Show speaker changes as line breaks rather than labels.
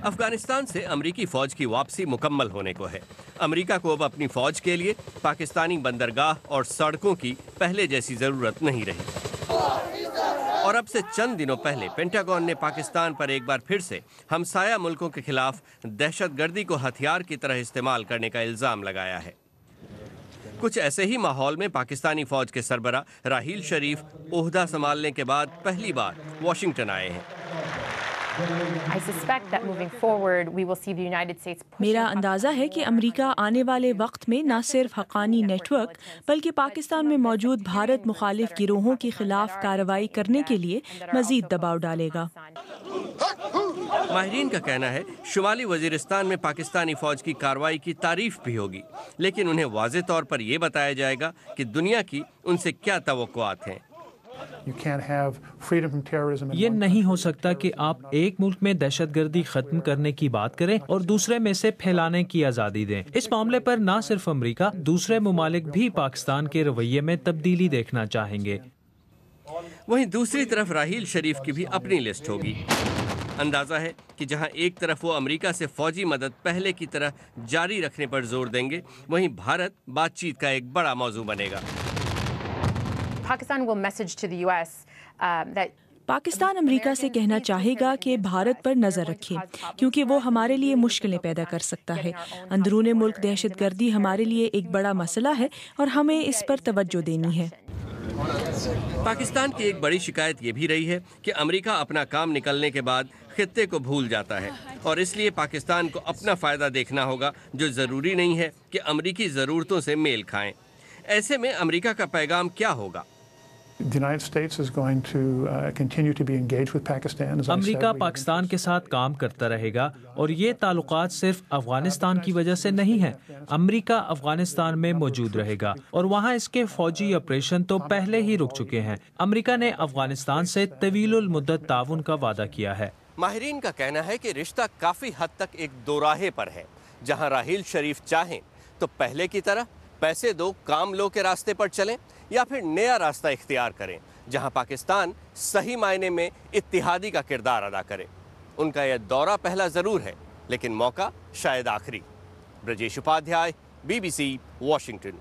افغانستان سے امریکی فوج کی واپسی مکمل ہونے کو ہے۔ امریکہ کو اب اپنی فوج کے لیے پاکستانی بندرگاہ اور سڑکوں کی پہلے جیسی ضرورت نہیں رہی۔ اور اب سے چند دنوں پہلے پینٹاگون نے پاکستان پر ایک بار پھر سے ہمسایہ ملکوں کے خلاف دہشت گردی کو ہتھیار کی طرح استعمال کرنے کا الزام لگایا ہے۔ کچھ ایسے ہی ماحول میں پاکستانی فوج کے سربراہ راحیل شریف عہدہ سنبھالنے کے بعد پہلی بار واشنگٹن آئے ہیں۔
میرا اندازہ ہے کہ امریکہ آنے والے وقت میں نہ صرف حقانی نیٹ ورک بلکہ پاکستان میں موجود بھارت مخالف گروہوں کے خلاف کارروائی کرنے کے لیے مزید دباؤ ڈالے گا۔
ماہرین کا کہنا ہے شمالی وزیرستان میں پاکستانی فوج کی کارروائی کی تعریف بھی ہوگی، لیکن انہیں واضح طور پر یہ بتایا جائے گا کہ دنیا کی ان سے کیا توقعات ہیں۔
یہ نہیں ہو سکتا کہ آپ ایک ملک میں دہشت گردی ختم کرنے کی بات کریں اور دوسرے میں سے پھیلانے کی آزادی دیں۔ اس معاملے پر نہ صرف امریکہ، دوسرے ممالک بھی پاکستان کے رویے میں تبدیلی دیکھنا چاہیں گے۔
وہیں دوسری طرف راحیل شریف کی بھی اپنی لسٹ ہوگی۔ اندازہ ہے کہ جہاں ایک طرف وہ امریکہ سے فوجی مدد پہلے کی طرح جاری رکھنے پر زور دیں گے، وہیں بھارت بات چیت کا ایک بڑا موضوع بنے گا۔
پاکستان امریکہ سے کہنا چاہے گا کہ بھارت پر نظر رکھے، کیونکہ وہ ہمارے لیے مشکلیں پیدا کر سکتا ہے۔ اندرون ملک دہشت گردی ہمارے لیے ایک بڑا مسئلہ ہے اور ہمیں اس پر توجہ دینی ہے۔
پاکستان کی ایک بڑی شکایت یہ بھی رہی ہے کہ امریکہ اپنا کام نکلنے کے بعد خطے کو بھول جاتا ہے، اور اس لیے پاکستان کو اپنا فائدہ دیکھنا ہوگا، جو ضروری نہیں ہے کہ امریکی ضرورتوں سے میل کھائیں۔ ایسے میں امریکہ کا پیغام کیا ہوگا؟
امریکہ پاکستان کے ساتھ کام کرتا رہے گا، اور یہ تعلقات صرف افغانستان کی وجہ سے نہیں ہیں۔ امریکہ افغانستان میں موجود رہے گا، اور وہاں اس کے فوجی آپریشن تو پہلے ہی رک چکے ہیں۔ امریکہ نے افغانستان سے طویل المدت تعاون کا وعدہ کیا ہے۔
ماہرین کا کہنا ہے کہ رشتہ کافی حد تک ایک دوراہے پر ہے، جہاں راحیل شریف چاہیں تو پہلے کی طرح پیسے دو کام لو کے راستے پر چلیں، یا پھر نیا راستہ اختیار کریں جہاں پاکستان صحیح معنی میں اتحادی کا کردار ادا کرے۔ ان کا یہ دورہ پہلا ضرور ہے، لیکن موقع شاید آخری۔ Brajesh Upadhyay, BBC، Washington.